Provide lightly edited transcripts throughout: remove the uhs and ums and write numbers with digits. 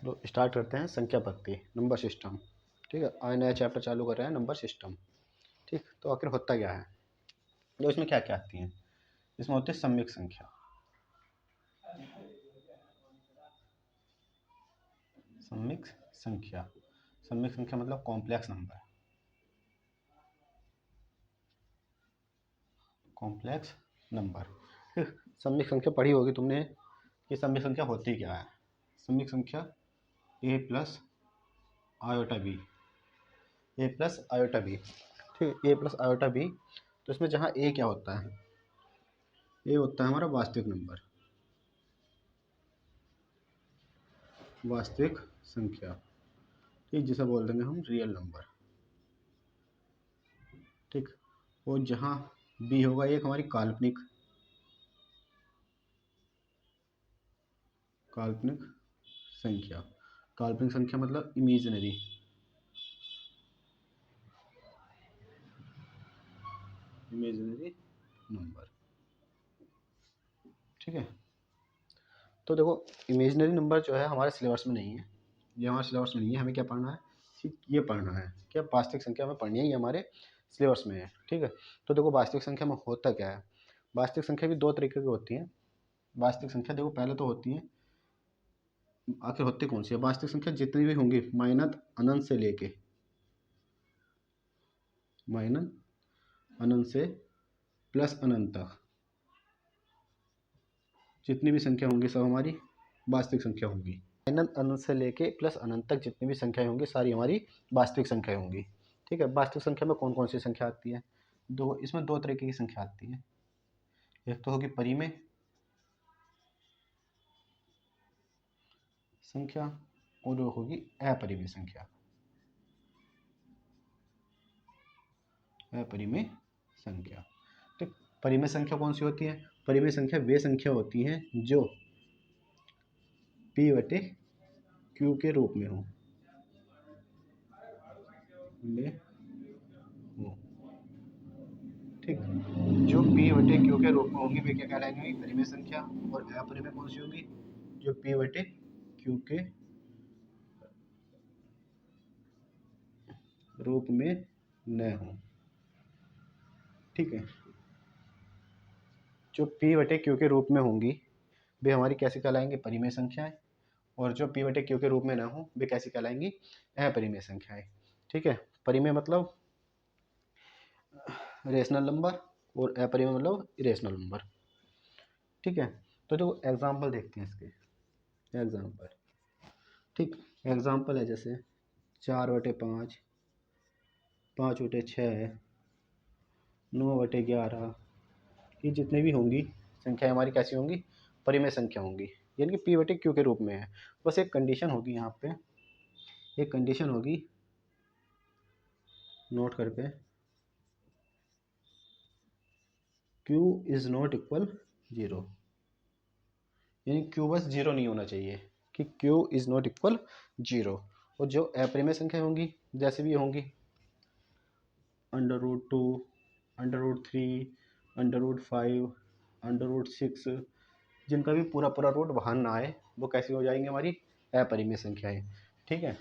तो स्टार्ट करते हैं संख्या पत्ती, नंबर सिस्टम। ठीक है, आज नया चैप्टर चालू कर रहे हैं, नंबर सिस्टम। ठीक, तो आखिर होता क्या है, तो इसमें क्या क्या आती हैं। इसमें होती है सम्मिक संख्या। सम्मिक संख्या, सम्मिक संख्या मतलब कॉम्प्लेक्स नंबर, कॉम्प्लेक्स नंबर। ठीक, सम्मिक संख्या पढ़ी होगी तुमने कि सम्मिक संख्या होती क्या है। सम्मिक संख्या ए प्लस आयोटा बी, ए प्लस आयोटा बी। ठीक, ए प्लस आयोटा बी। तो इसमें जहाँ ए क्या होता है, ए होता है हमारा वास्तविक नंबर, वास्तविक संख्या। ठीक, जिसे बोल देंगे हम रियल नंबर। ठीक, और जहाँ बी होगा एक हमारी काल्पनिक, काल्पनिक संख्या। काल्पनिक संख्या मतलब इमेजिनरी, इमेजिनरी नंबर। ठीक है, तो देखो इमेजिनरी नंबर जो है हमारे सिलेबस में नहीं है, ये हमारे सिलेबस में नहीं है। हमें क्या पढ़ना है, सिर्फ ये पढ़ना है क्या वास्तविक संख्या में पढ़नी है, ये हमारे सिलेबस में है। ठीक है, तो देखो वास्तविक संख्या में होता क्या है। वास्तविक संख्या भी दो तरीके की होती हैं। वास्तविक संख्या देखो पहले तो होती है, आखिर होती कौन सी है वास्तविक संख्या, जितनी भी होंगी माइनस अनंत से लेके, माइनस अनंत से प्लस अनंत तक जितनी भी संख्या होंगी सब हमारी वास्तविक संख्या होंगी। माइनस अनंत से लेके प्लस अनंत तक जितनी भी संख्या होंगी सारी हमारी वास्तविक संख्या होंगी। ठीक है, वास्तविक संख्या में कौन कौन सी संख्या आती है, दो, इसमें दो तरीके की संख्या आती है। एक तो होगी परिमेय संख्या और वो होगी अपरिमेय संख्या। अपरिमेय संख्या। ठीक, परिमेय संख्या कौन सी होती है, परिमेय संख्या वे संख्या होती हैं जो p बटे q के रूप में हो, ठीक, जो p बटे q के रूप में होगी वे क्या कहलाएंगी, परिमेय संख्या। और अपरिमेय कौन सी होगी, जो p बटे q के रूप में न हो। ठीक है, जो p बटे q के रूप में होंगी वे हमारी कैसी कहलाएंगी, परिमेय संख्याएं। और जो p बटे q के रूप में ना हो वे कैसी कहलाएंगी, अपरिमेय संख्याएं। ठीक है, परिमेय मतलब रेशनल नंबर और अपरिमेय मतलब इरेशनल नंबर। ठीक है, तो जो एग्जाम्पल देखते हैं इसके, एग्जाम्पल। ठीक, एग्जाम्पल है जैसे 4/5, 5/6, 9/11, ये जितने भी होंगी संख्या हमारी कैसी होंगी, परिमेय संख्या होंगी, यानी कि p बटे q के रूप में है। बस एक कंडीशन होगी यहाँ पे, एक कंडीशन होगी, नोट करके, q इज नॉट इक्वल 0, यानी q बस 0 नहीं होना चाहिए कि q इज नॉट इक्वल 0। और जो अपरिमेय संख्या होंगी जैसे भी होंगी √2, √3, √5, √6, जिनका भी पूरा पूरा रूट बाहर ना आए वो कैसी हो जाएंगी, हमारी अपरिमेय संख्याएं। ठीक है,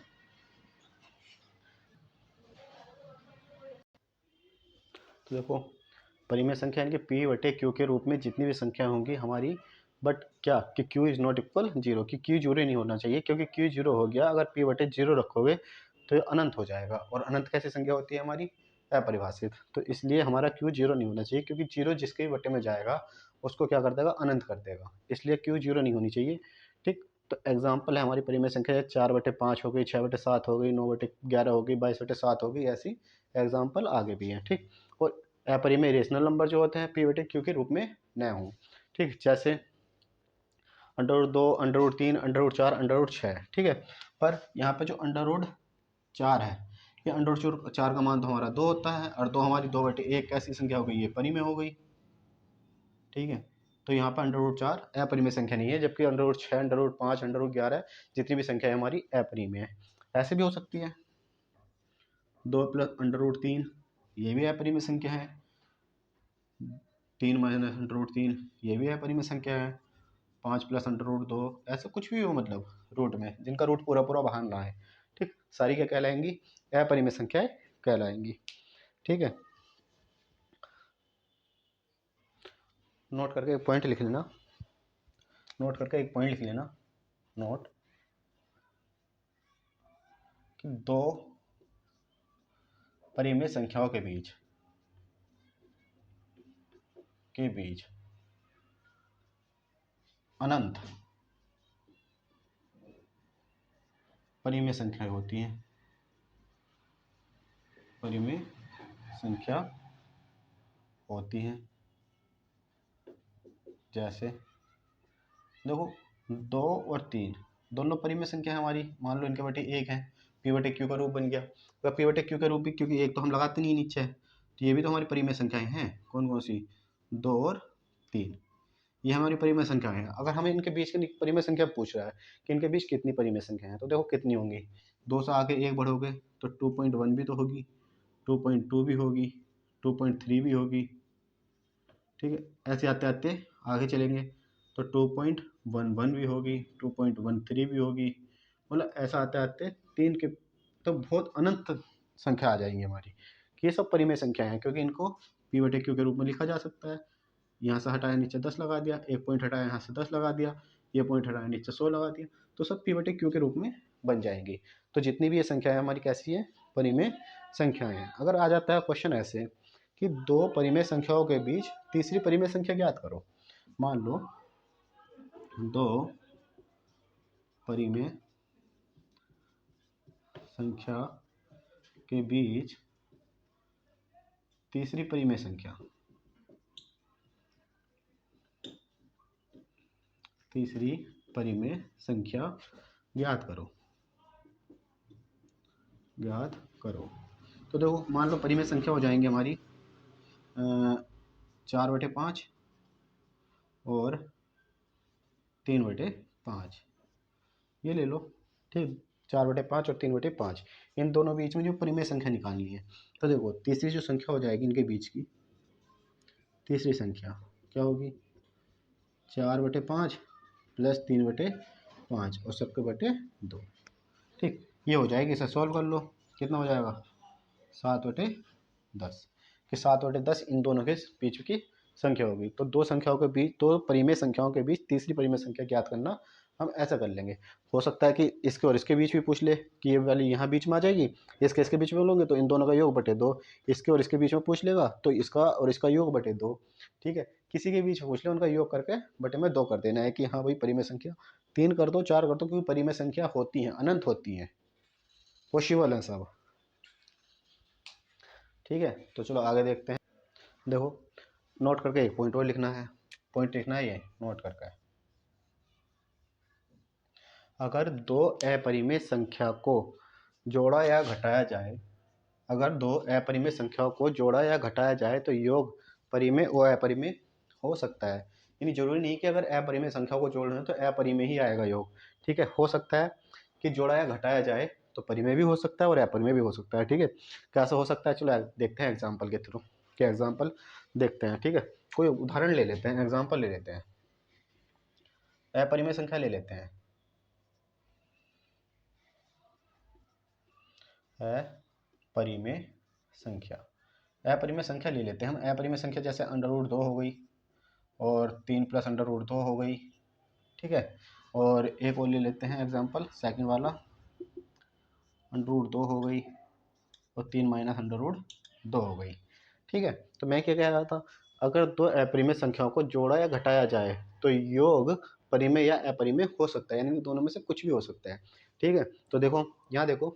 तो देखो परिमेय संख्या यानी कि p बटे q के रूप में जितनी भी संख्या होंगी हमारी, बट क्या कि q इज नॉट इक्वल 0, कि q 0 नहीं होना चाहिए, क्योंकि q 0 हो गया अगर p बटे 0 रखोगे तो ये अनंत हो जाएगा, और अनंत कैसी संख्या होती है हमारी, अपरिभाषित। तो इसलिए हमारा q 0 नहीं होना चाहिए, क्योंकि 0 जिसके भी बटे में जाएगा उसको क्या कर देगा, अनंत कर देगा, इसलिए q 0 नहीं होनी चाहिए। ठीक, तो एग्जाम्पल है हमारी परिमेय संख्या 4/5 हो गई, 6/7 हो गई, 9/11 हो गई, 22/7 हो गई, ऐसी एग्जाम्पल आगे भी हैं। ठीक, और अपरिमेय रेशनल नंबर जो होते हैं p बटे q के रूप में न हों। ठीक, जैसे √2, √3, √4, √6। ठीक है, पर यहाँ पे जो √4 है, ये √4 का मान तो हमारा 2 होता है, और 2 हमारी 2/1 कैसी संख्या हो गई, ये परिमेय हो गई। ठीक है, तो यहाँ पर √4 अपरिमेय संख्या नहीं है, जबकि √6, √5, √11 जितनी भी संख्या है हमारी अपरिमेय है। ऐसे भी हो सकती है 2 + √3, ये भी अपरिमेय संख्या है। 3 - √3 ये भी अपरिमेय संख्या है। 5 प्लस अंडर रूट 2, ऐसा कुछ भी हो मतलब रूट में, जिनका रूट पूरा पूरा बाहर ना है। ठीक, सारी क्या कहलाएंगी? अपरिमेय संख्याएं कहलाएंगी। ठीक है, नोट करके एक पॉइंट लिख लेना, नोट करके एक पॉइंट लिख लेना, नोट कि दो परिमेय संख्याओं के बीच अनंत परिमेय संख्याएं होती हैं, परिमेय संख्या होती हैं। जैसे देखो 2 और 3 दोनों परिमेय संख्या है हमारी, मान लो इनके बटे 1 है, पी बटे क्यू का रूप बन गया। अगर पी बटे क्यू का रूप भी, क्योंकि एक तो हम लगाते नहीं नीचे है, तो ये भी तो हमारी परिमेय संख्याएं हैं। कौन कौन सी? 2 और 3, ये हमारी परिमेय संख्या है। अगर हमें इनके बीच की परिमेय संख्या पूछ रहा है कि इनके बीच कितनी परिमेय संख्या है, तो देखो कितनी होंगी। 2 से आगे 1 बढ़ोगे तो 2.1 भी तो होगी, 2.2 भी होगी, 2.3 भी होगी। ठीक है, ऐसे आते आते आगे चलेंगे तो 2.11 भी होगी, 2.13 भी होगी, मतलब ऐसा आते आते 3 के तो बहुत अनंत संख्या आ जाएंगी हमारी। ये सब परिमेय संख्याएं हैं, क्योंकि इनको पी बटे क्यू के रूप में लिखा जा सकता है। यहाँ से हटाया नीचे 10 लगा दिया, एक पॉइंट हटाया यहाँ से 10 लगा दिया, ये पॉइंट हटाया नीचे 100 लगा दिया, तो सब पी बटे क्यू के रूप में बन जाएंगी। तो जितनी भी ये संख्याएं हमारी कैसी है? परिमेय संख्याएं हैं। अगर आ जाता है क्वेश्चन ऐसे कि दो परिमेय संख्याओं के बीच तीसरी परिमेय संख्या ज्ञात करो। मान लो दो परिमेय संख्या के बीच तीसरी परिमेय संख्या, तीसरी परिमेय संख्या ज्ञात करो, ज्ञात करो। तो देखो मान लो परिमेय संख्या हो जाएंगी हमारी 4/5 और 3/5, ये ले लो। ठीक, 4/5 और 3/5, इन दोनों बीच में जो परिमेय संख्या निकालनी है, तो देखो तीसरी जो संख्या हो जाएगी इनके बीच की, तीसरी संख्या क्या होगी? 4/5 प्लस 3/5 और सबके बटे 2। ठीक, ये हो जाएगी, इसे सॉल्व कर लो, कितना हो जाएगा? 7/10, कि 7/10 इन दोनों के बीच की संख्या होगी। तो दो संख्याओं के बीच, दो परिमेय संख्याओं के बीच तीसरी परिमेय संख्या ज्ञात करना हम ऐसा कर लेंगे। हो सकता है कि इसके और इसके बीच भी पूछ ले कि ये वाली यहाँ बीच में आ जाएगी, इसके बीच में लोगे तो इन दोनों का योग बटे 2, इसके और इसके बीच में पूछ लेगा तो इसका और इसका योग बटे 2। ठीक है, किसी के बीच पूछ ले उनका योग करके बटे में 2 कर देना है कि हाँ भाई परिमेय संख्या 3 कर दो, 4 कर दो, क्योंकि परिमेय संख्या होती हैं, अनंत होती हैं, पॉसिबल है सब। ठीक है, तो चलो आगे देखते हैं। देखो नोट करके एक पॉइंट और लिखना है, पॉइंट लिखना है ये नोट करके। अगर दो अपरिमेय संख्या को जोड़ा या घटाया जाए, अगर दो अपरिमेय संख्याओं को जोड़ा या घटाया जाए तो योग परिमेय और अपरिमेय हो सकता है। यानी जरूरी नहीं कि अगर अपरिमेय संख्याओं को जोड़ रहे हैं तो अपरिमेय ही आएगा योग। ठीक है, हो सकता है कि जोड़ा या घटाया जाए तो परिमेय भी हो सकता है और अपरिमेय भी हो सकता है। ठीक है, कैसा हो सकता है चलो देखते हैं एग्जाम्पल के थ्रू, क्या एग्जाम्पल देखते हैं। ठीक है, कोई उदाहरण ले लेते हैं, एग्जाम्पल ले लेते हैं, अपरिमेय संख्या ले लेते हैं, अपरिमेय संख्या, अपरिमेय संख्या ले लेते हैं हम। अपरिमेय संख्या जैसे √2 हो गई और 3 प्लस √2 हो गई। ठीक है, और एक और ले लेते हैं एग्जाम्पल सेकंड वाला, √2 हो गई और 3 माइनस √2 हो गई। ठीक है, तो मैं क्या कह रहा था, अगर दो अपरिमेय संख्याओं को जोड़ा या घटाया जाए तो योग परिमेय या अपरिमेय हो सकता है, यानी दोनों में से कुछ भी हो सकता है। ठीक है, तो देखो यहाँ देखो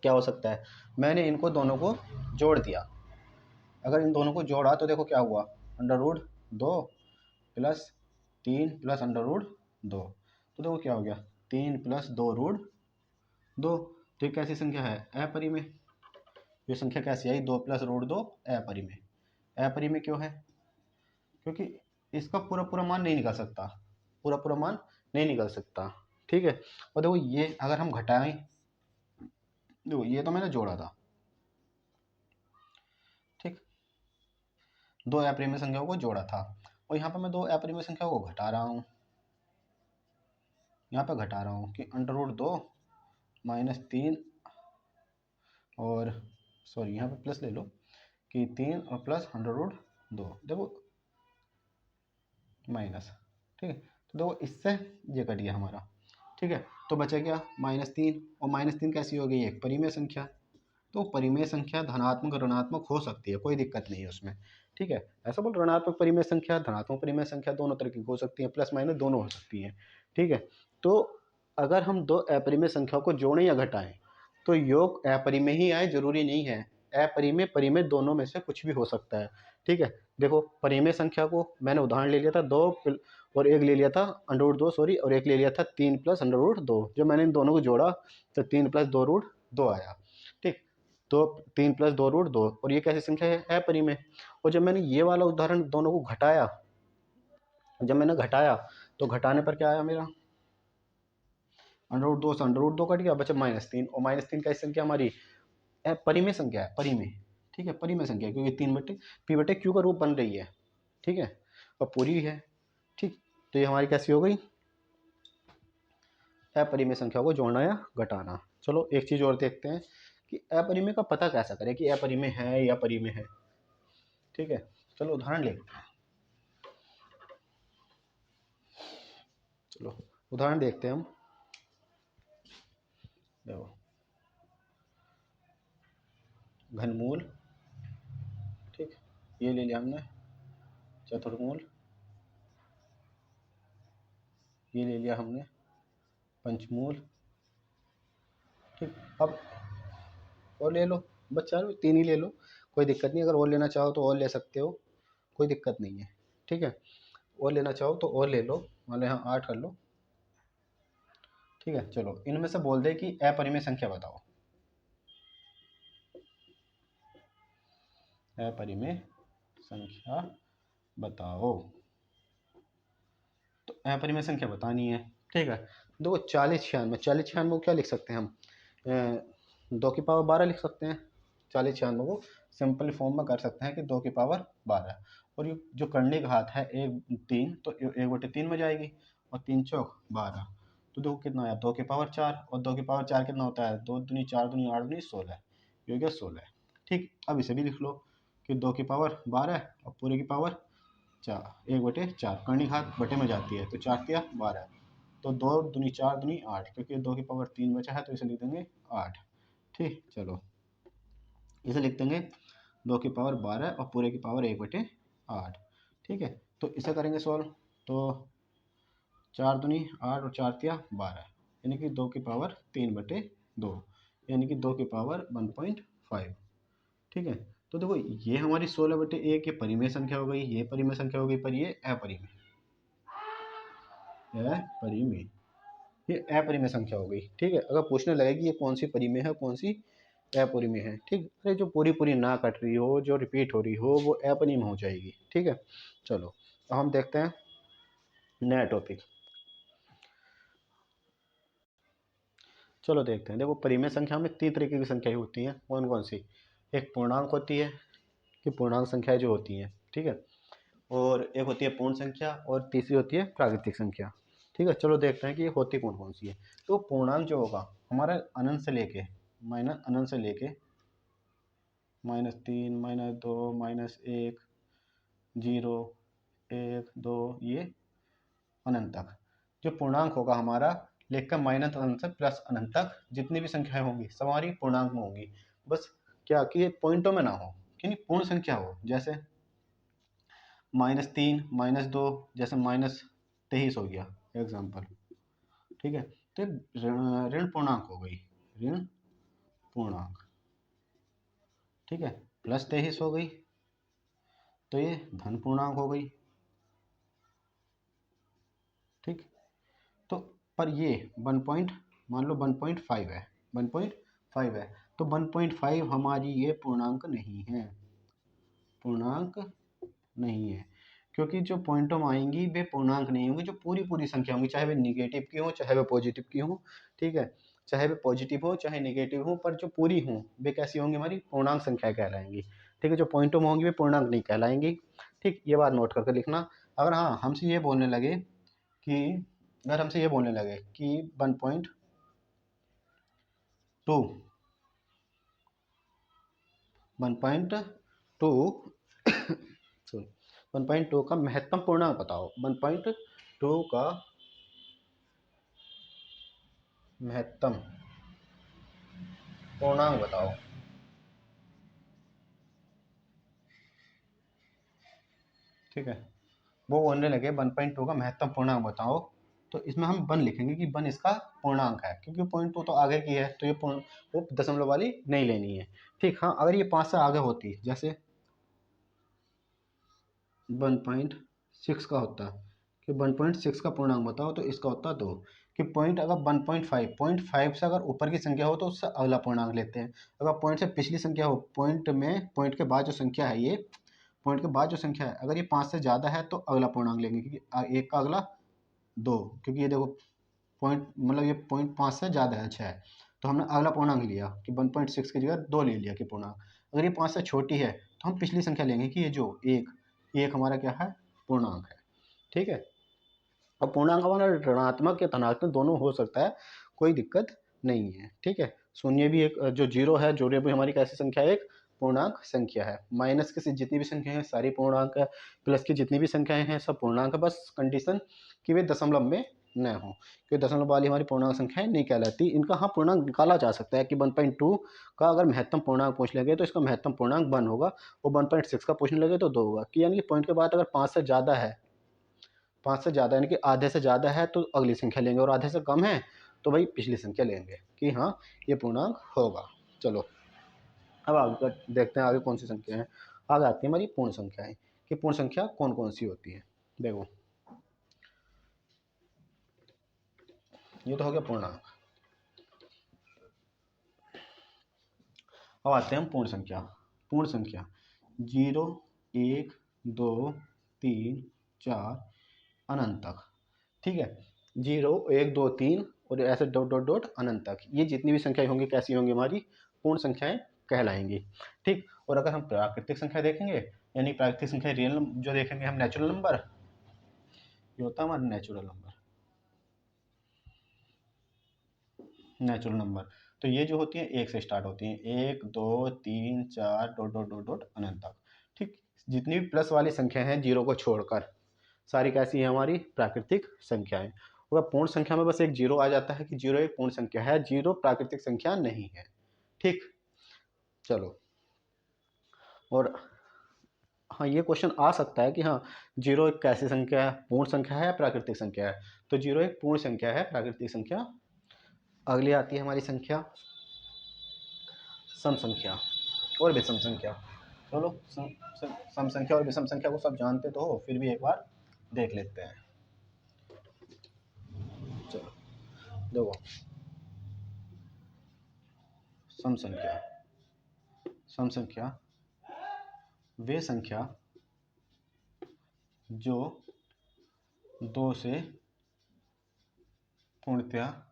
क्या हो सकता है, मैंने इनको दोनों को जोड़ दिया। अगर इन दोनों को जोड़ा तो देखो क्या हुआ, √2 प्लस 3 प्लस √2, तो देखो क्या हो गया, 3 प्लस 2√2। तो ये कैसी संख्या है? अपरिमेय। ये संख्या कैसी आई? 2 प्लस √2 अपरिमेय। अपरिमेय क्यों है? क्योंकि इसका पूरा पूरा मान नहीं निकल सकता, पूरा पूरा मान नहीं निकल सकता। ठीक है, और देखो ये अगर हम घटाएं, देखो ये तो मैंने जोड़ा था, ठीक, दो अपरिमेय संख्याओं को जोड़ा था और यहाँ पर मैं दो अपरिमेय संख्याओं को घटा रहा हूँ। यहाँ पे घटा रहा हूँ कि √2 -3 और सॉरी यहाँ पे प्लस ले लो कि 3 और प्लस √2 देखो माइनस, ठीक है। तो देखो इससे ये कट गया हमारा, ठीक है। तो बचा क्या -3 और -3 कैसी हो गई एक परिमेय संख्या। तो परिमेय संख्या धनात्मक और ऋणात्मक हो सकती है, कोई दिक्कत नहीं है उसमें, ठीक है। ऐसा बोल ऋणात्मक परिमेय संख्या धनात्मक परिमेय संख्या दोनों तरह की हो सकती है, प्लस माइनस दोनों हो सकती हैं, ठीक है। तो अगर हम दो अपरिमेय संख्याओं को जोड़ें या घटाएं तो योग अपरिमेय ही आए, जरूरी नहीं है। अपरिमेय परिमेय दोनों में से कुछ भी हो सकता है, ठीक है। देखो परिमेय संख्या को मैंने उदाहरण ले लिया था 2 और एक ले लिया था √2 सॉरी, और एक ले लिया था 3 + √2। जो मैंने इन दोनों को जोड़ा तो 3 + 2√2 आया, ठीक। तो 3 + 2√2 और ये कैसी संख्या है अपरिमेय। और जब मैंने ये वाला उदाहरण दोनों को घटाया, जब मैंने घटाया तो घटाने पर क्या आया मेरा √2 से √2 कट गया, बचा -3 और -3 कैसी संख्या हमारी परिमेय संख्या है, परिमेय, ठीक है। परिमेय संख्या क्योंकि 3/p/q का रूप बन रही है, ठीक है, और पूरी है, ठीक। तो ये हमारी कैसी हो गई अपरिमेय संख्या को जोड़ना या घटाना। चलो एक चीज और देखते हैं कि अपरिमेय का पता कैसा करें कि अपरिमेय है या परिमेय है, ठीक है। चलो उदाहरण लेते हैं, चलो उदाहरण देखते हैं हम। देखो घनमूल, ठीक, ये ले लिया हमने, चतुर्मूल ये ले लिया हमने, पंचमूल, ठीक। अब और ले लो, बस चार 3 ही ले लो, कोई दिक्कत नहीं। अगर और लेना चाहो तो और ले सकते हो, कोई दिक्कत नहीं है, ठीक है। और लेना चाहो तो और ले लो, मान लो यहाँ 8 कर लो, ठीक है। चलो इनमें से बोल दे कि अपरिमेय संख्या बताओ, अपरिमेय संख्या बताओ। तो अपरिमेय संख्या बतानी है, ठीक है। देखो 40 96 को क्या लिख सकते हैं हम 2 की पावर 12 लिख सकते हैं। 40 96 को सिंपल फॉर्म में कर सकते हैं कि 2 की पावर 12, और ये जो करने का हाथ है 1 3 तो 1/3 में जाएगी, और 3 चौक 12। तो देखो कितना आया 2 की पावर 4, और 2 की पावर 4 कितना होता है 2 दूनी 4 दूनी 8 दूनी 16, ये हो गया 16, ठीक। अब इसे भी लिख लो कि 2 की पावर 12 और पूरे की पावर 4, 1/4 करनी हाथ बटे में जाती है, तो 4 × 12, तो 2 दूनी 4 दूनी 8, क्योंकि 2 की पावर 3 बचा है तो इसे लिख देंगे 8, ठीक। चलो इसे लिख देंगे 2 की पावर 12 और पूरे की पावर 1/8, ठीक है। तो इसे करेंगे सॉल्व, तो 4 दूनी 8 और 4 × 12 यानी कि 2 की पावर 3/2, यानी कि 2 की पावर 1.5, ठीक है। तो देखो ये हमारी 16/1 ये परिमेय संख्या हो गई, ये परिमेय संख्या हो गई, पर ये अपरिमेय, अपरिमेय, ये अपरिमेय संख्या हो गई, ठीक है। अगर पूछने लगे कि ये कौन सी परिमेय है कौन सी अपरिमेय है, ठीक। अरे जो पूरी पूरी ना कट रही हो, जो रिपीट हो रही हो, वो अपरिमेय हो जाएगी, ठीक है। चलो तो हम देखते हैं नया टॉपिक। चलो देखते हैं। देखो परिमेय संख्या में 3 तरीके की संख्याएं होती हैं, कौन कौन सी। एक पूर्णांक होती है कि पूर्णांक संख्याएं जो होती हैं, ठीक है, और एक होती है पूर्ण संख्या, और तीसरी होती है प्राकृतिक संख्या, ठीक है। चलो देखते हैं कि ये होती कौन कौन सी है। तो पूर्णांक जो होगा हमारा अनंत से लेके अनंत से लेके -3 -2 -1 0 1 2 ये अनंत तक जो पूर्णांक होगा हमारा, लेकर -अनंत से +अनंत तक जितनी भी संख्याएं होंगी सब हमारी पूर्णांक में होंगी। बस क्या कि ये पॉइंटों में ना हो, कि नहीं पूर्ण संख्या हो, जैसे -3 -2 जैसे -23 हो गया एग्जाम्पल, ठीक है। तो ऋण पूर्णांक हो गई, ऋण पूर्णांक, ठीक है। +23 हो गई तो ये धन पूर्णांक हो गई, ठीक। तो पर ये 1 पॉइंट मान लो 1.5 है, 1.5 है, तो 1.5 हमारी ये पूर्णांक नहीं है, पूर्णांक नहीं है, क्योंकि जो पॉइंटों में आएंगी वे पूर्णांक नहीं होंगी, जो पूरी पूरी संख्या होंगी, चाहे वे निगेटिव की हो चाहे वे पॉजिटिव की हो, ठीक है। चाहे वे पॉजिटिव हो चाहे निगेटिव हो, पर जो पूरी हों वे कैसी होंगी हमारी पूर्णांक संख्या कहलाएंगी, ठीक है। जो पॉइंटों में होंगी वे पूर्णांक नहीं कहलाएंगी, ठीक। ये बात नोट करके लिखना। अगर हाँ हमसे ये बोलने लगे कि अगर हमसे ये बोलने लगे कि 1.2 1.2 सॉरी 1.2 का महत्तम पूर्णांक बताओ, 1.2 का महत्तम पूर्णांक बताओ। ठीक है, वो बोलने लगे 1.2 का महत्तम पूर्णांक बताओ, तो इसमें हम 1 लिखेंगे कि 1 इसका पूर्णांक है, क्योंकि 0.2 तो आगे की है, तो ये वो दशमलव वाली नहीं लेनी है। ठीक, हाँ अगर ये 5 से आगे होती, जैसे 1.6 का होता कि 1.6 का पूर्णांक बताओ, तो इसका होता 2। कि पॉइंट अगर 1.5 से अगर ऊपर की संख्या हो तो उससे अगला पूर्णांक लेते हैं। अगर पॉइंट से पिछली संख्या हो, पॉइंट के बाद जो संख्या है, ये पॉइंट के बाद जो संख्या है, अगर ये 5 से ज़्यादा है तो अगला पूर्णांक लेंगे, क्योंकि एक का अगला 2, क्योंकि ये देखो पॉइंट मतलब ये पॉइंट 5 से ज़्यादा है, 6, तो हमने अगला पूर्णांक लिया कि 1.6 की जगह 2 ले लिया कि पूर्णांक। अगर ये 5 से छोटी है तो हम पिछली संख्या लेंगे कि ये जो एक हमारा क्या है, पूर्णांक है। ठीक है, और पूर्णांक हमारा ऋणात्मक या धनात्मक दोनों हो सकता है, कोई दिक्कत नहीं है। ठीक है, शून्य भी एक, जो जीरो है, जोड़े भी हमारी कैसी संख्या है, एक पूर्णांक संख्या है। माइनस की जितनी भी संख्या है सारी पूर्णांक है, प्लस की जितनी भी संख्याएं हैं सब पूर्णांक है, बस कंडीशन कि वे दशमलव में न हो, क्योंकि दशमलव वाली हमारी पूर्णांक संख्याएं नहीं कहलाती। इनका हाँ पूर्णांक निकाला जा सकता है कि 1.2 का अगर महत्तम पूर्णांक पूछ लेंगे तो इसका महत्तम पूर्णांक 1 होगा, और 1.6 का पूछने लगे तो 2 होगा, कि यानी कि पॉइंट के बाद अगर 5 से ज़्यादा है, 5 से ज़्यादा यानी कि आधे से ज़्यादा है तो अगली संख्या लेंगे, और आधे से कम है तो भाई पिछली संख्या लेंगे कि हाँ ये पूर्णांक होगा। चलो अब आगे देखते हैं आगे कौन सी संख्या है। आगे आती है हमारी पूर्ण संख्याएं, कि पूर्ण संख्या कौन कौन सी होती है। देखो ये तो हो गया पूर्णांक। अब आते हैं हम पूर्ण संख्या। पूर्ण संख्या 0 1 2 3 4 अनंत तक। ठीक है, 0 1 2 3 और ऐसे डॉट डॉट डॉट अनंत तक, ये जितनी भी संख्याएं होंगी कैसी होंगी, हमारी पूर्ण संख्याएं कहलाएंगी। ठीक, और अगर हम प्राकृतिक संख्या देखेंगे, यानी प्राकृतिक संख्या रियल जो देखेंगे हम, नेचुरल नंबर, ये होता है हमारा नेचुरल नंबर। नेचुरल नंबर तो ये जो होती है एक से स्टार्ट होती हैं, 1 2 3 4 डॉट डॉट डॉट डॉट अनंत तक। ठीक, जितनी भी प्लस वाली संख्या है जीरो को छोड़कर सारी कैसी है, हमारी प्राकृतिक संख्याएं। और पूर्ण संख्या में बस एक जीरो आ जाता है कि जीरो एक पूर्ण संख्या है, जीरो प्राकृतिक संख्या नहीं है। ठीक, चलो, और हाँ ये क्वेश्चन आ सकता है कि हाँ जीरो एक कैसी संख्या है, पूर्ण संख्या है या प्राकृतिक संख्या है, तो जीरो एक पूर्ण संख्या है, प्राकृतिक संख्या। अगली आती है हमारी संख्या सम संख्या और विषम संख्या। चलो सम संख्या और विषम संख्या को सब जानते तो हो, फिर भी एक बार देख लेते हैं। चलो देखो, सम संख्या, सम संख्या वे संख्या जो दो से पूर्णतया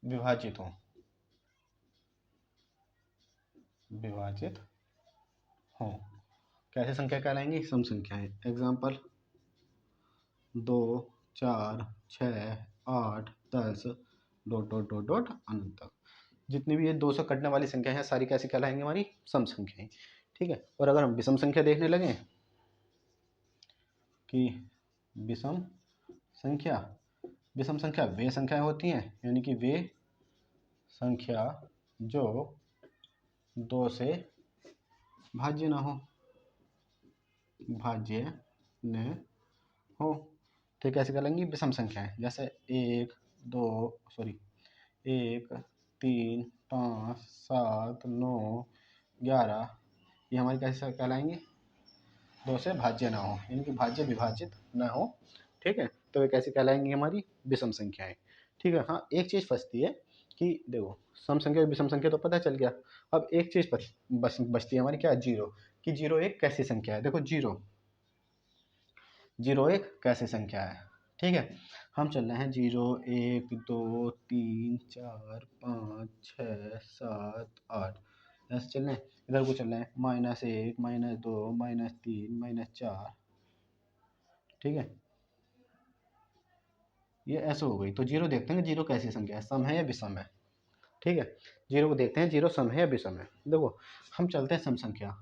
विभाजित हो, विभाजित हो, कैसे संख्या कहलाएंगी, सम संख्याएं। Example 2 4 6 8 10 dot dot dot dot अनंत तक, जितनी भी ये 2 से कटने वाली संख्या है सारी कैसी कहलाएंगी, हमारी सम संख्याएं। ठीक है, और अगर हम विषम संख्या देखने लगे कि विषम संख्या, विषम संख्या वे संख्याएं होती हैं, यानी कि वे संख्या जो 2 से भाज्य ना हो, भाज्य न हो, तो कैसे कहलाएंगी, विषम संख्याएं। जैसे 1 2 सॉरी 1 3 5 7 9 11, ये हमारी कैसे कहलाएंगी, 2 से भाज्य ना हो, यानी कि भाज्य विभाजित ना हो। ठीक है, तो वे कैसे कहलाएंगी, हमारी विषम संख्याएं। ठीक है, हाँ एक चीज़ फंसती है कि देखो सम संख्या और विषम संख्या तो पता चल गया, अब एक चीज़ बचती है हमारी, क्या, जीरो, कि जीरो एक कैसी संख्या है। देखो जीरो, जीरो एक कैसी संख्या है। ठीक है, हम चल रहे हैं 0 1 2 3 4 5 6 7 8, ऐसे चल रहे हैं। इधर को चल रहे हैं -1 -2 -3 -4। ठीक है, ये ऐसे हो गई। तो जीरो देखते हैं जीरो कैसी संख्या है, सम है या विषम है। ठीक है, जीरो को देखते हैं जीरो सम है या विषम है। देखो हम चलते हैं सम संख्या,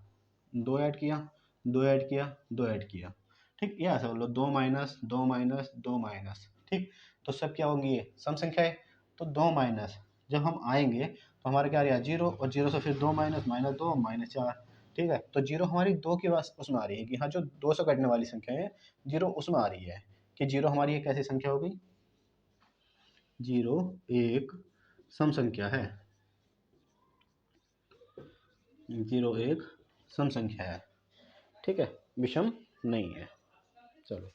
दो ऐड किया, दो ऐड किया, दो ऐड किया, ठीक, ये ऐसा बोलो दो माइनस दो माइनस दो माइनस, ठीक। तो सब क्या होंगी, ये सम संख्या है। तो दो माइनस जब हम आएंगे तो हमारा क्या आ रहा है जीरो, और जीरो से फिर दो माइनस, माइनस दो माइनस चार, ठीक है। तो जीरो हमारी दो की उसमें आ रही है कि हाँ जो दो से कटने वाली संख्या है जीरो उसमें आ रही है, कि जीरो हमारी एक ऐसी संख्या हो गई, जीरो एक सम संख्या है, जीरो एक सम संख्या है, ठीक है, विषम नहीं है। चलो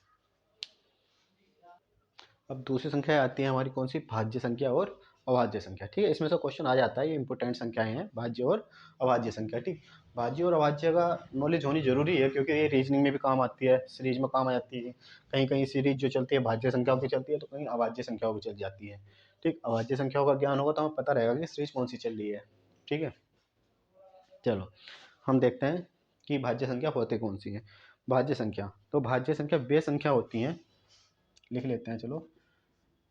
अब दूसरी संख्या आती है हमारी कौन सी, भाज्य संख्या और अभाज्य संख्या, ठीक है। इसमें से क्वेश्चन आ जाता है, ये इंपॉर्टेंट संख्याएं हैं भाज्य और अभाज्य संख्या, ठीक। भाज्य और अभाज्य का नॉलेज होनी जरूरी है, क्योंकि ये रीजनिंग में भी काम आती है, सीरीज में काम आ जाती है। कहीं कहीं सीरीज जो चलती है भाज्य संख्याओं की चलती है, तो कहीं अभाज्य संख्याओं की चल जाती है, ठीक। अभाज्य संख्याओं का ज्ञान होगा तो हमें पता रहेगा कि सीरीज कौन सी चल रही है, ठीक है। चलो हम देखते हैं कि भाज्य संख्या होती कौन सी है। भाज्य संख्या, तो भाज्य संख्या वे संख्या होती हैं, लिख लेते हैं चलो,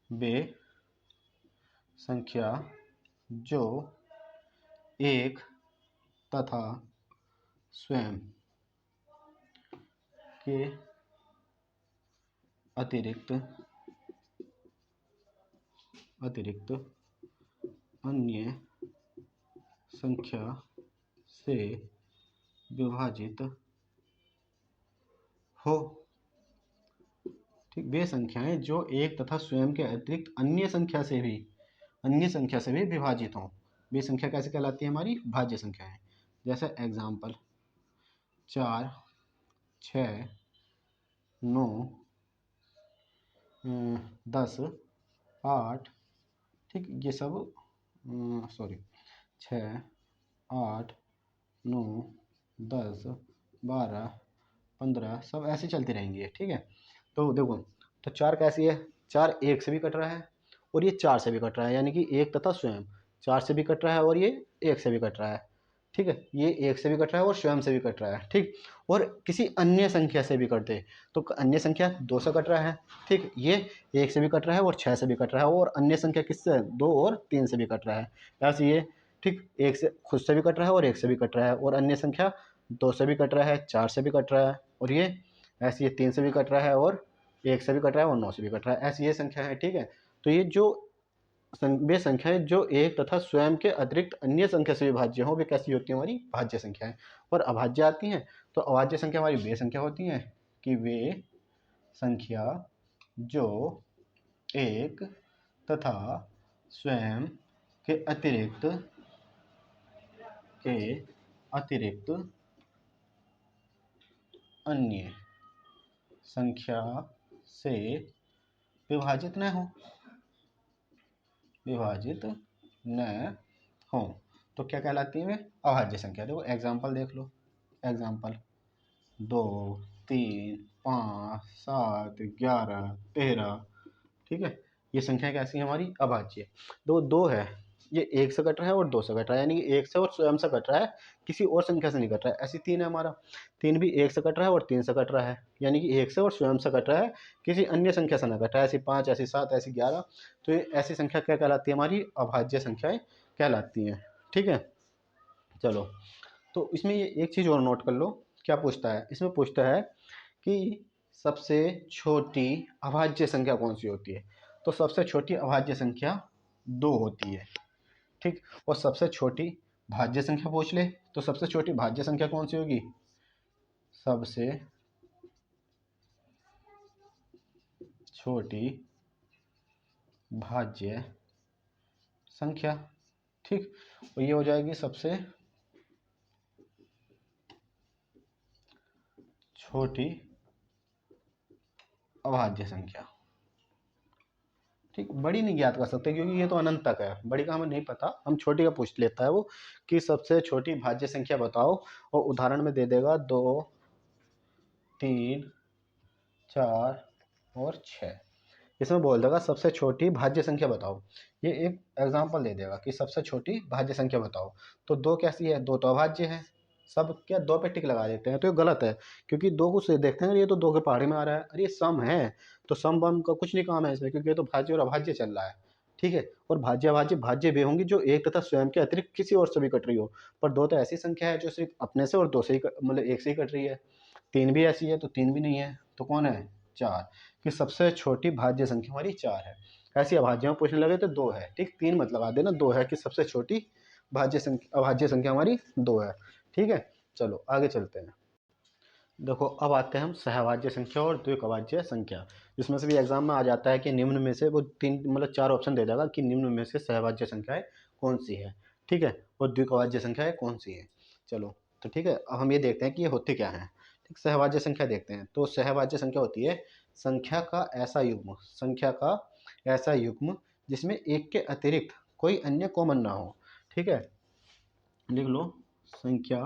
वे संख्या जो एक तथा स्वयं के अतिरिक्त अन्य संख्या से विभाजित हो, ठीक। वे संख्याएं जो एक तथा स्वयं के अतिरिक्त अन्य संख्या से भी विभाजित हों, वे संख्या कैसे कहलाती है, हमारी भाज्य संख्याएं। जैसे एग्जाम्पल, चार, छः, नौ, 10, 8, ठीक, ये सब सॉरी, 6, 8, 9, 10, 12, 15 सब ऐसे चलते रहेंगे, ठीक है। तो देखो, तो चार कैसी है, चार एक से भी कट रहा है और ये चार से भी कट रहा है, यानी कि एक तथा स्वयं, चार से भी कट रहा है और ये एक से भी कट रहा है, ठीक है। ये एक से भी कट रहा है और स्वयं से भी कट रहा है, ठीक। और किसी अन्य संख्या से भी कट दे तो अन्य संख्या दो से कट रहा है, ठीक। ये एक से भी कट रहा है और छः से भी कट रहा है, और अन्य संख्या किससे, दो और तीन से भी कट रहा है, ऐसे ये, ठीक। एक से खुद से भी कट रहा है और एक से भी कट रहा है, और अन्य संख्या दो से भी कट रहा है, चार से भी कट रहा है, और ये ऐसे ये तीन से भी कट रहा है और एक से भी कट रहा है और नौ से भी कट रहा है, ऐसी ये संख्या है, ठीक है। तो ये जो वे संख्याएं जो एक तथा स्वयं के अतिरिक्त अन्य संख्या से विभाज्य हो, वे कैसी होती हैं, हमारी भाज्य संख्याएं। और अभाज्य आती हैं, तो अभाज्य संख्या हमारी वे संख्या होती हैं कि वे संख्या जो एक तथा स्वयं के अतिरिक्त अन्य संख्या से विभाजित न हो, तो क्या कहलाती है, अभाज्य संख्या। देखो एग्जाम्पल देख लो, एग्जाम्पल 2, 3, 5, 7, 11, 13, ठीक है। ये संख्या कैसी है, हमारी अभाज्य। दो है, ये एक से कट रहा है और दो से कट रहा है, यानी कि एक से और स्वयं से कट रहा है, किसी और संख्या से नहीं कट रहा है। ऐसी तीन है हमारा, तीन भी एक से कट रहा है और तीन से कट रहा है, यानी कि एक से और स्वयं से कट रहा है, किसी अन्य संख्या से ना कट रहा है। ऐसी 5, ऐसी 7, ऐसी 11, तो ये ऐसी संख्या क्या कहलाती है, हमारी अभाज्य संख्याएं कहलाती हैं, ठीक है। चलो तो इसमें ये एक चीज़ और नोट कर लो, क्या पूछता है, इसमें पूछता है कि सबसे छोटी अभाज्य संख्या कौन सी होती है। तो सबसे छोटी अभाज्य संख्या दो होती है, ठीक। और सबसे छोटी भाज्य संख्या पूछ ले तो सबसे छोटी भाज्य संख्या कौन सी होगी, सबसे छोटी भाज्य संख्या, ठीक। और ये हो जाएगी सबसे छोटी अभाज्य संख्या, ठीक। बड़ी नहीं ज्ञात कर सकते क्योंकि ये तो अनंत तक है, बड़ी का हमें नहीं पता, हम छोटी का पूछ लेता है वो कि सबसे छोटी भाज्य संख्या बताओ, और उदाहरण में दे देगा 2, 3, 4 और 6, इसमें बोल देगा सबसे छोटी भाज्य संख्या बताओ। ये एक एग्जांपल दे देगा कि सबसे छोटी भाज्य संख्या बताओ। तो दो कैसी है, दो तो अभाज्य है, सब क्या 2 पे टिक लगा देते हैं, तो ये गलत है, क्योंकि 2 को से देखते हैं ये तो 2 के पहाड़े में आ रहा है, अरे ये सम है, तो सम बम का कुछ नहीं काम है इसमें, क्योंकि ये तो भाज्य और अभाज्य चल रहा है, ठीक है। और भाज्य अभाज्य भाज्य वे होंगी जो एक तथा स्वयं के अतिरिक्त किसी और से भी कट रही हो, पर 2 तो ऐसी संख्या है जो सिर्फ अपने से और 2 से ही मतलब 1 से ही कट रही है। 3 भी ऐसी है तो 3 भी नहीं है, तो कौन है 4, कि सबसे छोटी भाज्य संख्या हमारी 4 है। ऐसी अभाज्य में पूछने लगे तो 2 है, ठीक, 3 मत लगा देना, 2 है कि सबसे छोटी भाज्य संख्या अभाज्य संख्या हमारी 2 है, ठीक है। चलो आगे चलते हैं। देखो अब आते हैं हम सहभाज्य संख्या और द्विक अभाज्य संख्या, जिसमें से भी एग्जाम में आ जाता है कि निम्न में से वो 3 मतलब 4 ऑप्शन दे देगा कि निम्न में से सहभाज्य संख्याएं कौन सी है, ठीक है, और द्विक अभाज्य संख्याएं कौन सी है। चलो तो ठीक है, अब हम ये देखते हैं कि ये होती क्या है। ठीक, सहभाज्य संख्या देखते हैं, तो सहभाज्य संख्या होती है संख्या का ऐसा युग्म जिसमें एक के अतिरिक्त कोई अन्य कॉमन ना हो, ठीक है, लिख लो, संख्या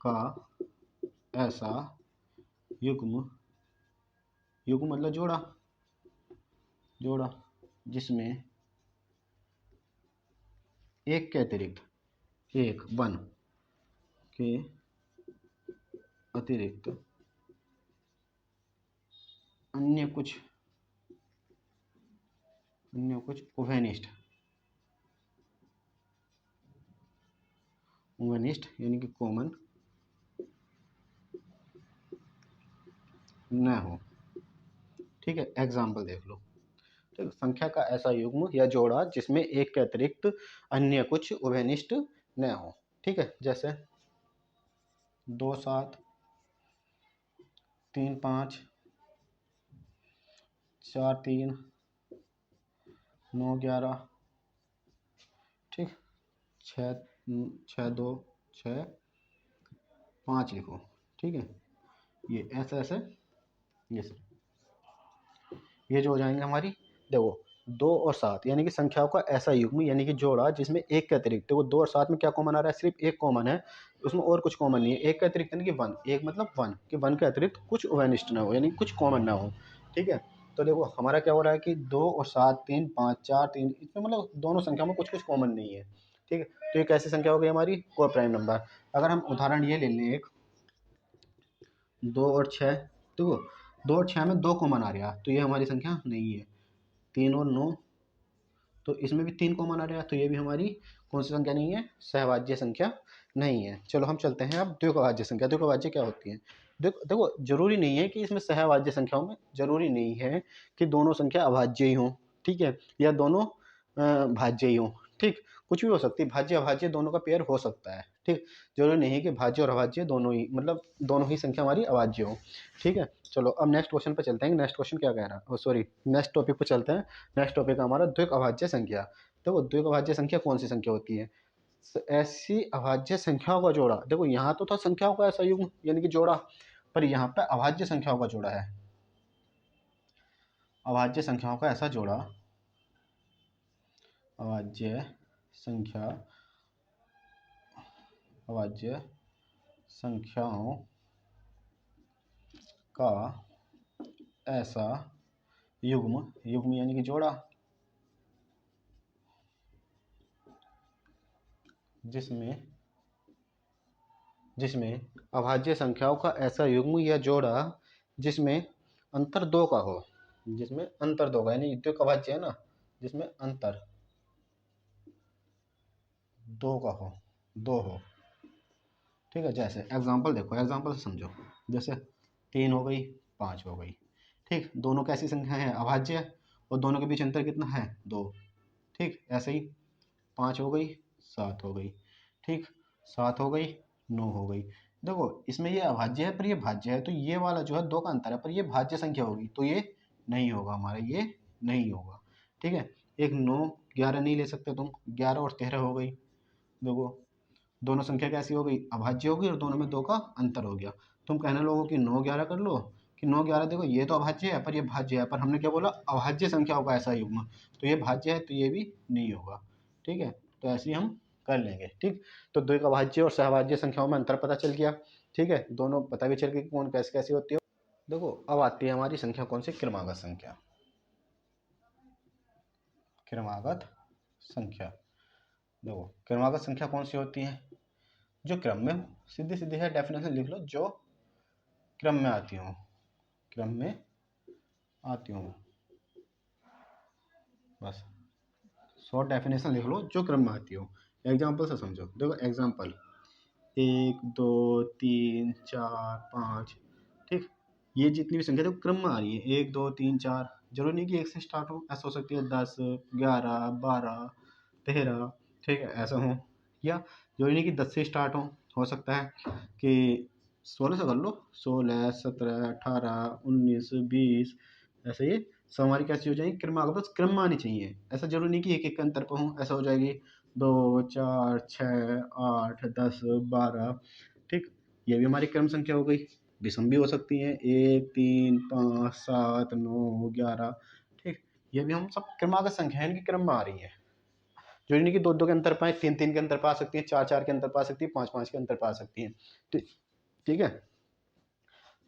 का ऐसा युग्म, युग्म मतलब जोड़ा, जोड़ा जिसमें एक के अतिरिक्त एक वन के अतिरिक्त अन्य कुछ उभयनिष्ठ यानी कि कॉमन न हो, ठीक है। एग्जाम्पल देख लो, ठीक, संख्या का ऐसा युग्म या जोड़ा जिसमें एक के अतिरिक्त अन्य कुछ उभयनिष्ठ न हो, ठीक है, जैसे 2 7 3 5 4 3 9 11, ठीक, 6 6 2 6 5 लिखो, ठीक है, ये ऐसे ऐसे ये सब ये जो हो जाएंगे हमारी, देखो 2 और 7 यानी कि संख्याओं का ऐसा युग्म यानी कि जोड़ा जिसमें एक के अतिरिक्त, देखो 2 और 7 में क्या कॉमन आ रहा है, सिर्फ एक कॉमन है, उसमें और कुछ कॉमन नहीं है, एक के अतिरिक्त यानी कि 1, एक मतलब 1 कि 1 के अतिरिक्त कुछ उभयनिष्ठ ना हो यानी कुछ कॉमन ना हो, ठीक है। तो देखो हमारा क्या हो रहा है कि 2 और 7 3 5 4 3 इसमें मतलब दोनों संख्या में कुछ कुछ कॉमन नहीं है, ठीक है। तो ये कैसी संख्या हो गई हमारी, को प्राइम नंबर। अगर हम उदाहरण ये ले लें एक 2 और 6, देखो 2 और 6 में 2 कॉमन आ रहा, तो ये हमारी संख्या नहीं है। 3 और 9, तो इसमें भी 3 कॉमन आ रहा है, तो ये भी हमारी कौन सी संख्या नहीं है, सहभाज्य संख्या नहीं है। चलो हम चलते हैं अब द्विभाज्य संख्या। द्विभाज्य क्या होती है, देखो जरूरी नहीं है कि इसमें सहभाज्य संख्याओं में जरूरी नहीं है कि दोनों संख्या अभाज्य ही हों, ठीक है, या दोनों भाज्य ही हों, ठीक, कुछ भी हो सकती है, भाज्य अभाज्य दोनों का पेयर हो सकता है, ठीक, जरूरी नहीं है कि भाज्य और अभाज्य दोनों ही मतलब दोनों ही संख्या हमारी अभाज्य हो, ठीक है। चलो अब नेक्स्ट क्वेश्चन पे चलते हैं, नेक्स्ट क्वेश्चन क्या कह रहा है, सॉरी नेक्स्ट टॉपिक पे चलते हैं। नेक्स्ट टॉपिक हमारा द्विक अभाज्य संख्या। देखो द्विक अभाज्य संख्या कौन सी संख्या होती है, ऐसी अभाज्य संख्याओं का जोड़ा, देखो यहाँ तो था संख्याओं का ऐसा युग्म यानी कि जोड़ा, पर यहाँ पे अभाज्य संख्याओं का जोड़ा है, अभाज्य संख्याओं का ऐसा जोड़ा, अभाज्य संख्या अभाज्य संख्याओं का ऐसा युग्म, युग्म यानी कि जोड़ा, जिसमें अभाज्य संख्याओं का ऐसा युग्म या जोड़ा जिसमें अंतर 2 का हो, जिसमें अंतर 2 का यानी द्विक अभाज्य है ना, जिसमें अंतर 2 का हो, 2 हो, ठीक है। जैसे एग्जाम्पल देखो, एग्जाम्पल से समझो, जैसे 3 हो गई 5 हो गई, ठीक, दोनों कैसी संख्या है, अभाज्य, और दोनों के बीच अंतर कितना है 2, ठीक, ऐसे ही 5 हो गई 7 हो गई, ठीक, 7 हो गई 9 हो गई। देखो इसमें ये अभाज्य है पर ये भाज्य है, तो ये वाला जो है 2 का अंतर है, पर ये भाज्य संख्या होगी तो ये नहीं होगा हमारा, ये नहीं होगा, ठीक है। एक 9 11 नहीं ले सकते तुम, 11 और 13 हो गई, देखो दोनों संख्या कैसी हो गई, अभाज्य हो गई और दोनों में 2 का अंतर हो गया। तुम कहने लोगो कि 9 11 कर लो, कि 9 11 देखो ये तो अभाज्य है पर ये भाज्य है, पर हमने क्या बोला, अभाज्य संख्याओं का ऐसा युग्म, तो ये भाज्य है तो ये भी नहीं होगा, ठीक है। तो ऐसे ही हम कर लेंगे, ठीक। तो द्विक अभाज्य और सहभाज्य संख्याओं में अंतर पता चल गया, ठीक है, दोनों पता भी चल गया कि कौन कैसे कैसी होती है। देखो अब आती है हमारी संख्या कौन सी, क्रमागत संख्या, क्रमागत संख्या। देखो क्रमागत संख्या कौन सी होती है, जो क्रम में, सीधी सीधी है डेफिनेशन लिख लो, जो क्रम में आती हूँ, क्रम में आती हूँ, बस शॉर्ट डेफिनेशन लिख लो, जो क्रम में आती हो। एग्जाम्पल से समझो, देखो एग्जाम्पल 1 2 3 4 5, ठीक, ये जितनी भी संख्या देखो क्रम में आ रही है, 1 2 3 4, जरूरी नहीं कि 1 से स्टार्ट हो, ऐसा हो सकती है 10 11 12 13, ठीक है, ऐसा हो, या जरूरी नहीं कि 10 से स्टार्ट हो सकता है कि 16 से कर लो, 16 17 18 19 20, ऐसे ये सब हमारी कैसी हो जाएगी, क्रम आगे, बस क्रम में आनी चाहिए, ऐसा जरूरी नहीं कि एक एक के अंतर पर हो, ऐसा हो जाएगी 2 4 6 8 10 12, ठीक, ये भी हमारी क्रम संख्या हो गई। विषम भी हो सकती है 1 3 5 7 9 11, ठीक, ये भी हम सब क्रमागत संख्या है, इनकी क्रम में आ रही है, जरूरी नहीं कि 2 2 के अंतर पाए, 3 3 के अंतर पा सकती है, 4 4 के अंतर पा सकती है, 5 5 के अंतर पा सकती है, ठीक है।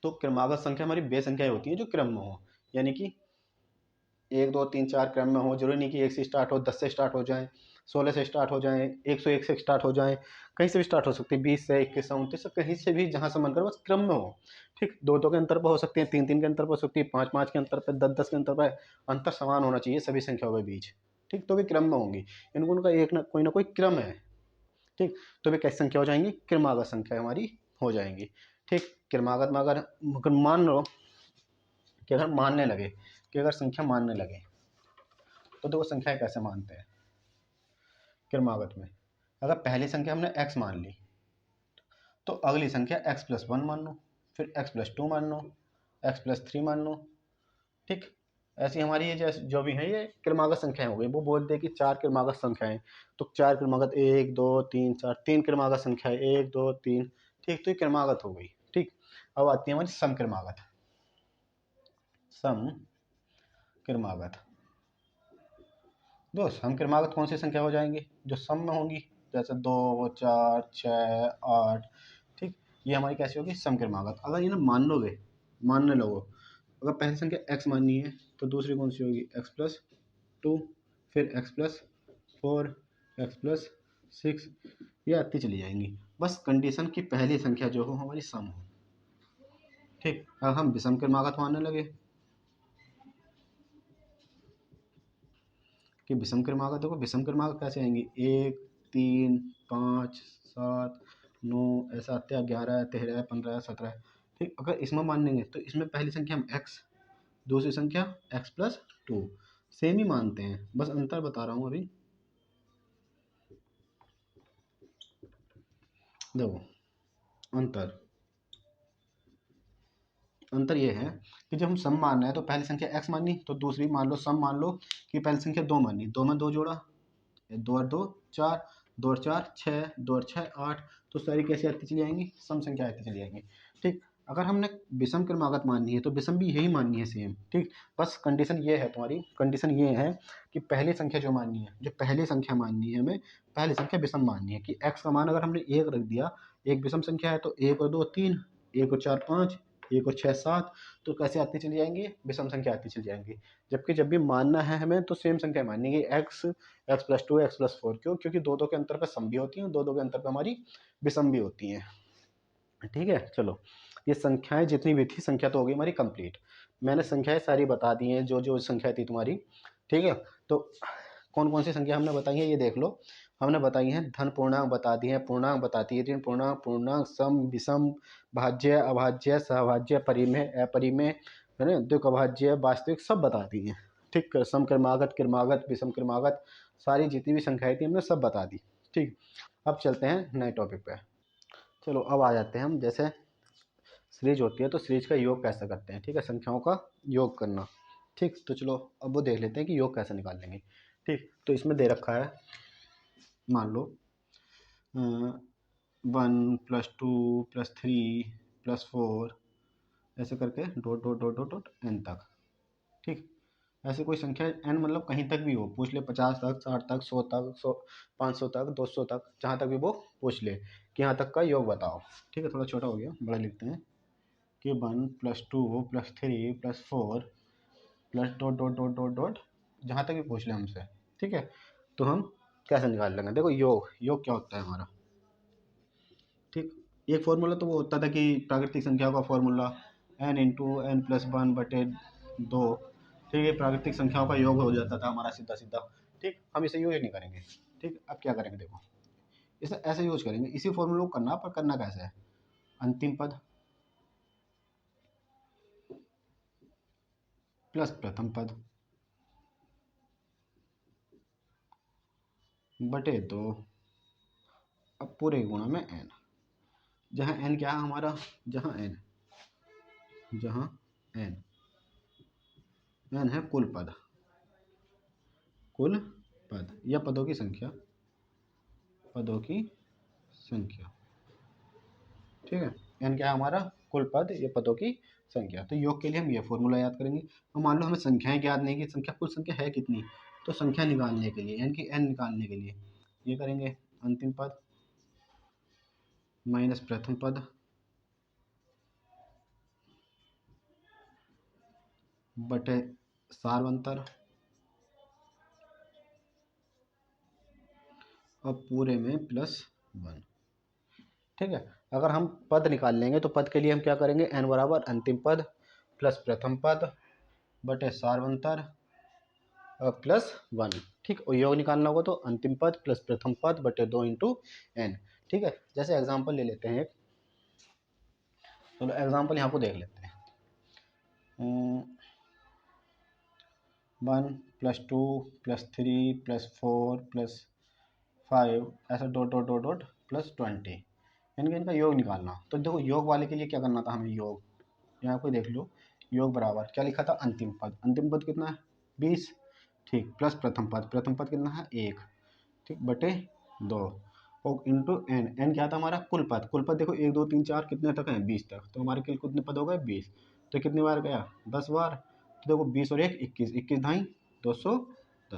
तो क्रमागत संख्या हमारी वे संख्याएं होती हैं जो क्रम में हो, यानी कि 1 2 3 4 क्रम में हो, जरूरी नहीं कि 1 से स्टार्ट हो, 10 से स्टार्ट हो जाए, 16 से स्टार्ट हो जाए, 101 से स्टार्ट हो जाए, कहीं से भी स्टार्ट हो सकती है, 20 से 21 से 29 से, कहीं से भी जहां से मन करो, बस क्रम में हो, ठीक। 2 2 के अंतर पर हो सकती है, 3 3 के अंतर पर हो सकती है, 5 5 के अंतर पर, 10 10 के अंतर पर, अंतर समान होना चाहिए सभी संख्याओं के बीच, ठीक, तो भी क्रम में होंगी, इनको उनका एक ना कोई क्रम है, ठीक, तो वे कैसी संख्या हो जाएंगी, क्रमागत संख्या हमारी हो जाएंगी, ठीक। क्रमागत में अगर मान लो कि अगर मानने लगे, कि अगर संख्या मानने लगे, तो देखो संख्या कैसे मानते हैं क्रमागत में, अगर पहली संख्या हमने x मान ली, तो अगली संख्या x+1 मान लो, फिर x+2 मान लो, x+3 मान लो, ठीक, ऐसी हमारी ये जैसे जो भी है ये क्रमागत संख्याएं हो गई। वो बोलते हैं कि 4 क्रमागत संख्याएं, तो 4 क्रमागत 1 2 3 4, 3 क्रमागत संख्याएं 1 2 3, ठीक, तो ये क्रमागत हो गई, ठीक। अब आती है हमारी सम क्रमागत, सम क्रमागत, दो सम क्रमागत कौन सी संख्या हो जाएंगी, जो सम में होंगी, जैसे 2 4 6 8, ठीक, ये हमारी कैसी होगी, सम क्रमागत। अगर ये ना मानने लगो, अगर पहली संख्या x माननी है, तो दूसरी कौन सी होगी, x+2, फिर x+4, x+6, ये आती चली जाएंगी, बस कंडीशन की पहली संख्या जो हो हमारी सम हो, ठीक। अगर हम विषम क्रमागत मानने लगे, कि विषम क्रमागत, देखो विषम क्रमागत कैसे आएंगी, 1 3 5 7 9, ऐसा आते हैं 11 13 15 17, ठीक। अगर इसमें मानेंगे तो इसमें पहली संख्या हम x, दूसरी संख्या x+2, सेम ही मानते हैं, बस अंतर बता रहा हूँ अभी, देखो अंतर अंतर ये है कि जब हम सम मान रहे हैं तो पहली संख्या x मानी, तो दूसरी मान लो सम मान लो कि पहली संख्या 2 मानी, 2 में 2 जोड़ा, 2 और 2 4, 2 और 4 6, 2 और 6 8, तो सारी कैसी आती चली जाएंगी, सम संख्या आती चली जाएंगी, ठीक। अगर हमने विषम क्रमागत माननी है तो विषम भी यही माननी है सेम, ठीक। बस कंडीशन ये है, तुम्हारी कंडीशन ये है कि पहली संख्या जो माननी है, जो पहली संख्या माननी है हमें, पहली संख्या विषम माननी है, कि x का मान अगर हमने 1 रख दिया, एक विषम संख्या है, तो 1 और 2 3, 1 और 4 5, 1 और 6 7, तो कैसे आती चली जाएंगी, विषम संख्या आती चली जाएंगी। जबकि जब भी मानना है हमें तो सेम संख्या माननी है, x x+2 x+4, क्यों, क्योंकि 2 2 के अंतर पर सम भी होती हैं, 2 2 के अंतर पर हमारी विषम भी होती हैं, ठीक है। चलो, ये संख्याएं जितनी भी थी, संख्या तो हो गई हमारी कंप्लीट, मैंने संख्याएं सारी बता दी हैं, जो जो संख्या थी तुम्हारी, ठीक है। तो कौन कौन सी संख्या हमने बताई है ये देख लो, हमने बताई हैं धन पूर्णांक बता दी है, पूर्णांक बताती है, ऋण पूर्णांक, पूर्णांक, सम, विषम, भाज्य, अभाज्य, सहभाज्य, परिमेय, अपरिमेय, है ना, द्विक अभाज्य, वास्तविक, सब बता दी हैं, ठीक। सम क्रमागत, क्रमागत, विषम क्रमागत, सारी जितनी भी संख्याएं थी हमने सब बता दी, ठीक। अब चलते हैं नए टॉपिक पे। चलो अब आ जाते हैं हम, जैसे सीरीज होती है तो सीरीज का योग कैसे करते हैं, ठीक है, संख्याओं का योग करना, ठीक। तो चलो अब वो देख लेते हैं कि योग कैसे निकाल लेंगे, ठीक। तो इसमें दे रखा है, मान लो 1 +2 +3 +4, ऐसे करके dot dot dot dot dot n तक, ठीक। ऐसे कोई संख्या n मतलब कहीं तक भी हो, पूछ ले 50 तक, 60 तक, 100 तक, 100 500 तक, 200 तक, जहाँ तक भी वो पूछ ले कि यहाँ तक का योग बताओ, ठीक है। थोड़ा छोटा हो गया, बड़ा लिखते हैं कि 1 +2 +3 +4 plus dot dot dot dot dot, जहाँ तक भी पूछ ले हमसे, ठीक है। तो हम कैसे निकाल लेंगे, देखो योग योग क्या होता है हमारा, एक फॉर्मूला तो वो होता था कि प्राकृतिक संख्या का formula n into N plus one बटे दो, ठीक है, प्राकृतिक संख्याओं का योग हो जाता था हमारा सीधा सीधा। ठीक, हम इसे यूज नहीं करेंगे। ठीक, अब क्या करेंगे देखो, इसे ऐसे यूज करेंगे, इसी फॉर्मूले को करना, पर करना कैसे है, अंतिम पद प्लस प्रथम पद बटे दो, अब पूरे गुणा में n, जहाँ n क्या है हमारा, जहाँ n है कुल पद, या पदों की संख्या, ठीक है, n क्या है हमारा कुल पद या पदों की संख्या। तो योग के लिए हम ये फॉर्मूला याद करेंगे। अब मान लो हमें संख्याएं ज्ञात नहीं, कि संख्या कुल संख्या है कितनी, तो संख्या निकालने के लिए n निकालने के लिए ये करेंगे, अंतिम पद माइनस प्रथम पद बटे सार्वंतर और पूरे में प्लस वन। ठीक है, अगर हम पद निकाल लेंगे तो पद के लिए हम क्या करेंगे, n बराबर अंतिम पद प्लस प्रथम पद बटे सार्वंतर प्लस वन। ठीक, और योग निकालना होगा तो अंतिम पद प्लस प्रथम पद बटे दो इंटू एन। ठीक है, जैसे एग्जांपल ले लेते हैं एक, चलो एग्जांपल यहाँ को देख लेते हैं, 1 प्लस 2 प्लस 3 प्लस 4 प्लस 5 ऐसा dot dot dot dot plus 20, इनका योग निकालना। तो देखो योग वाले के लिए क्या करना था हमें, योग यहाँ को देख लो, योग बराबर क्या लिखा था, अंतिम पद कितना है 20, ठीक, प्लस प्रथम पद कितना है 1, ठीक, बटे 2 और इंटू n क्या था हमारा कुल पद देखो 1 2 3 4 कितने तक है 20 तक, तो हमारे कुल कितने पद हो गए 20, तो कितनी बार गया 10 बार, तो देखो 20 और 1 21, 21 ढाई 210, तो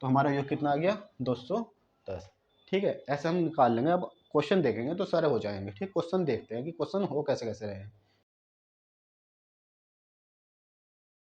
हमारा योग कितना आ गया 210। ठीक है, ऐसे हम निकाल लेंगे। अब क्वेश्चन देखेंगे तो सारे हो जाएंगे। ठीक, क्वेश्चन देखते हैं कि क्वेश्चन हो कैसे कैसे रहे हैं।